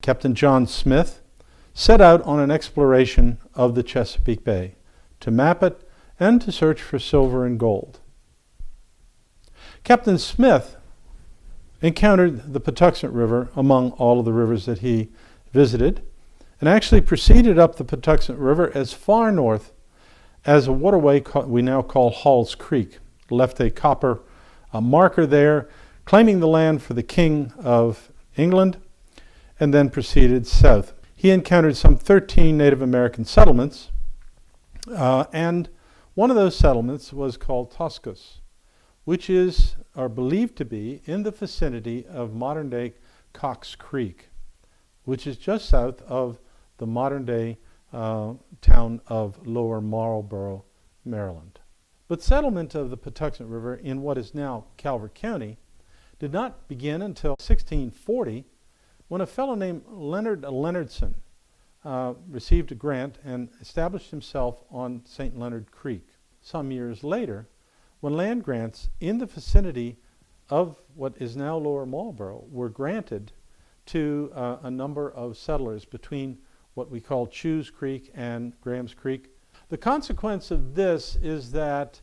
Captain John Smith, set out on an exploration of the Chesapeake Bay to map it and to search for silver and gold. Captain Smith encountered the Patuxent River among all of the rivers that he visited, and actually proceeded up the Patuxent River as far north as a waterway we now call Hall's Creek. Left a copper marker there, claiming the land for the King of England, and then proceeded south. He encountered some 13 Native American settlements, and one of those settlements was called Toscos, which is, or believed to be, in the vicinity of modern-day Cox Creek, which is just south of the modern-day town of Lower Marlboro, Maryland. But settlement of the Patuxent River in what is now Calvert County did not begin until 1640, when a fellow named Leonard Leonardson received a grant and established himself on St. Leonard Creek. Some years later, when land grants in the vicinity of what is now Lower Marlboro were granted to a number of settlers between what we call Chews Creek and Graham's Creek. The consequence of this is that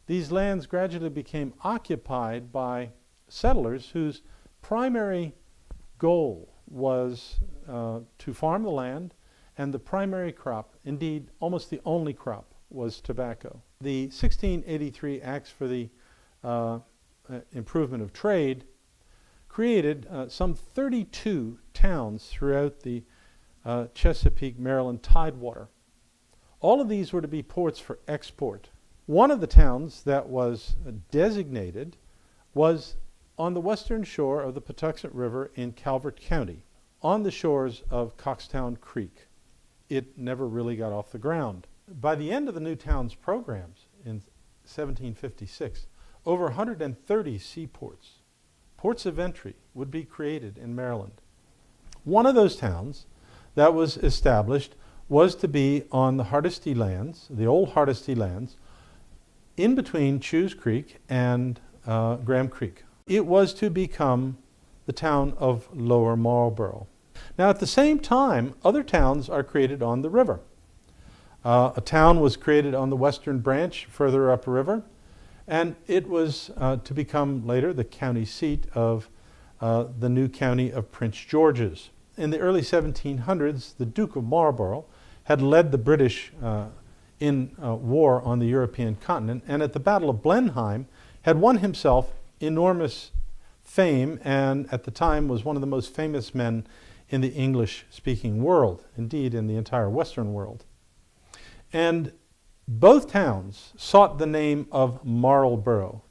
these lands gradually became occupied by settlers whose primary goal was to farm the land, and the primary crop, indeed almost the only crop, was tobacco. The 1683 Acts for the Improvement of Trade created some 32 towns throughout the Chesapeake, Maryland tidewater. All of these were to be ports for export. One of the towns that was designated was on the western shore of the Patuxent River in Calvert County, on the shores of Coxtown Creek. It never really got off the ground. By the end of the New Towns programs in 1756, over 130 seaports, ports of entry, would be created in Maryland. One of those towns that was established was to be on the Hardesty lands, the old Hardesty lands, in between Chews Creek and Graham Creek. It was to become the town of Lower Marlboro. Now, at the same time, other towns are created on the river. A town was created on the western branch, further upriver, and it was to become later the county seat of the new county of Prince George's. In the early 1700s, the Duke of Marlborough had led the British in war on the European continent, and at the Battle of Blenheim had won himself enormous fame, and at the time was one of the most famous men in the English-speaking world, indeed in the entire Western world. And both towns sought the name of Marlborough.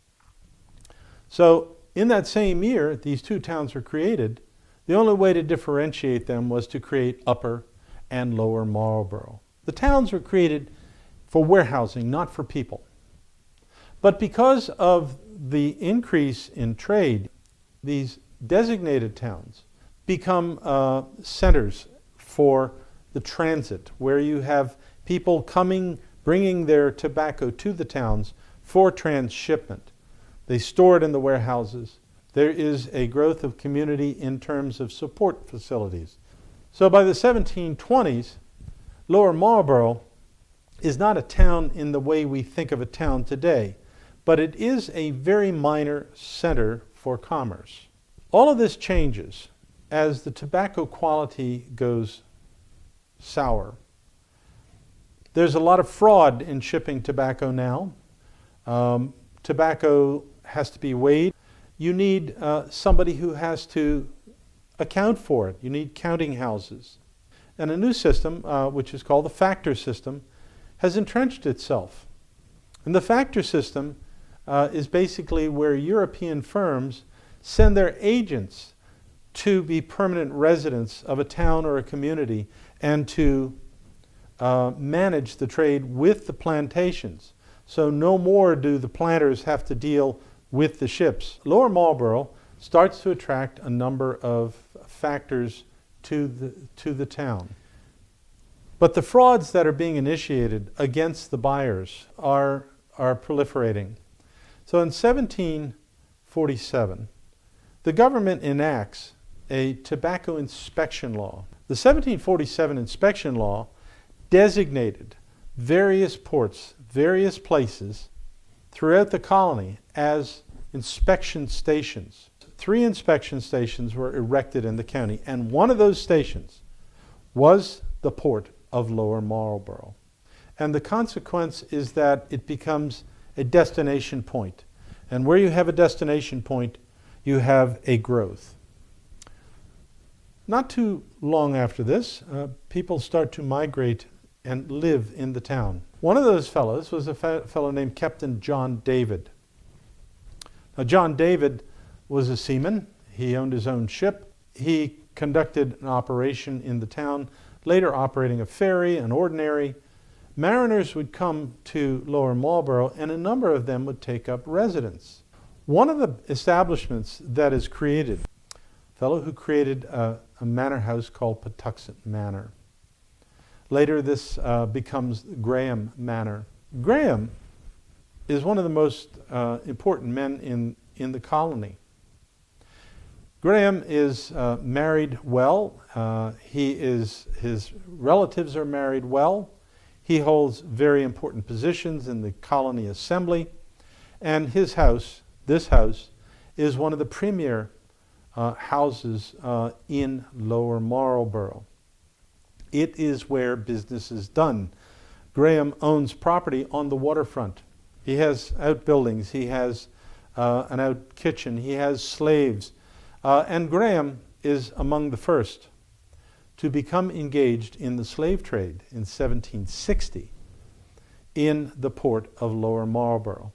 So in that same year, these two towns were created. The only way to differentiate them was to create Upper and Lower Marlboro. The towns were created for warehousing, not for people. But because of the increase in trade, these designated towns become centers for the transit, where you have people coming, bringing their tobacco to the towns for transshipment. They store it in the warehouses. There is a growth of community in terms of support facilities. So by the 1720s, Lower Marlboro is not a town in the way we think of a town today, but it is a very minor center for commerce. All of this changes as the tobacco quality goes sour. There's a lot of fraud in shipping tobacco now. Tobacco has to be weighed. You need somebody who has to account for it. You need counting houses. And a new system, which is called the factor system, has entrenched itself. And the factor system is basically where European firms send their agents to be permanent residents of a town or a community and to manage the trade with the plantations. So no more do the planters have to deal with the ships. Lower Marlboro starts to attract a number of factors to the town. But the frauds that are being initiated against the buyers are proliferating. So in 1747, the government enacts a tobacco inspection law. The 1747 inspection law designated various ports, various places throughout the colony as inspection stations. 3 inspection stations were erected in the county, and one of those stations was the port of Lower Marlboro. And the consequence is that it becomes a destination point. And where you have a destination point, you have a growth. Not too long after this, people start to migrate and live in the town. One of those fellows was a fellow named Captain John David. Now, John David was a seaman. He owned his own ship. He conducted an operation in the town, later operating a ferry, an ordinary. Mariners would come to Lower Marlboro, and a number of them would take up residence. One of the establishments that is created, a fellow who created a manor house called Patuxent Manor. Later this becomes Graham Manor. Graham is one of the most important men in the colony. Graham is married well. His relatives are married well. He holds very important positions in the colony assembly. And his house, this house, is one of the premier houses in Lower Marlboro. It is where business is done. Graham owns property on the waterfront. He has outbuildings. He has an out kitchen. He has slaves. And Graham is among the first to become engaged in the slave trade in 1760 in the port of Lower Marlboro.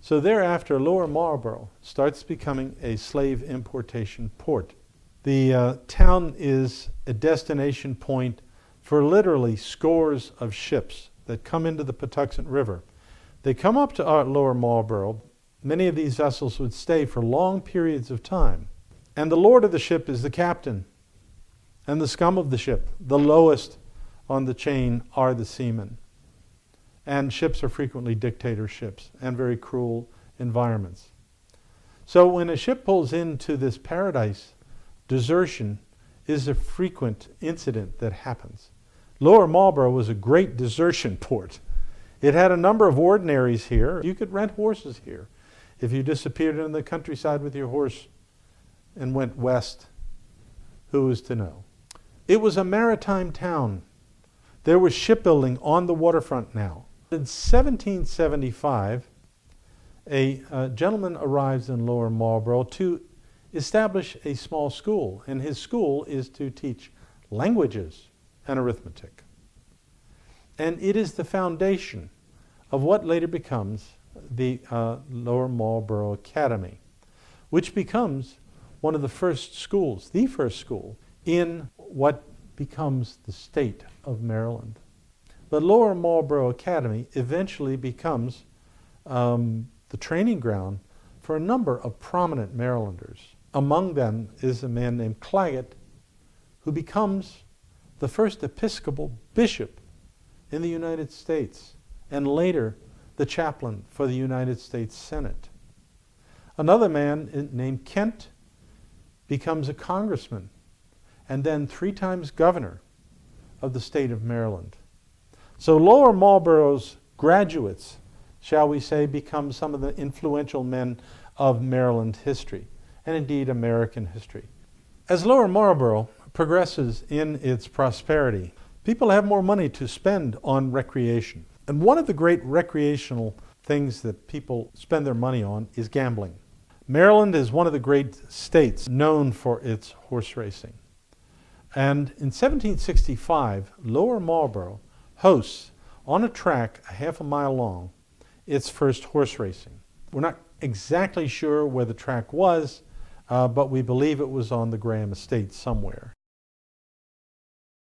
So thereafter, Lower Marlboro starts becoming a slave importation port. The town is a destination point for literally scores of ships that come into the Patuxent River. They come up to Lower Marlboro. Many of these vessels would stay for long periods of time. And the lord of the ship is the captain. And the scum of the ship, the lowest on the chain, are the seamen. And ships are frequently dictatorships and very cruel environments. So when a ship pulls into this paradise, desertion is a frequent incident that happens. Lower Marlboro was a great desertion port. It had a number of ordinaries here. You could rent horses here. If you disappeared in the countryside with your horse and went west, who was to know? It was a maritime town. There was shipbuilding on the waterfront now. In 1775, a gentleman arrives in Lower Marlboro to establish a small school, and his school is to teach languages and arithmetic. And it is the foundation of what later becomes the Lower Marlboro Academy, which becomes one of the first schools, the first school, in what becomes the state of Maryland. But Lower Marlboro Academy eventually becomes the training ground for a number of prominent Marylanders. Among them is a man named Claggett, who becomes the first Episcopal bishop in the United States, and later the chaplain for the United States Senate. Another man named Kent becomes a congressman, and then 3 times governor of the state of Maryland. So Lower Marlboro's graduates, shall we say, become some of the influential men of Maryland history, and indeed American history. As Lower Marlboro progresses in its prosperity, people have more money to spend on recreation. And one of the great recreational things that people spend their money on is gambling. Maryland is one of the great states known for its horse racing. And in 1765, Lower Marlboro hosts, on a track a half a mile long, its first horse racing. We're not exactly sure where the track was, but we believe it was on the Graham estate somewhere.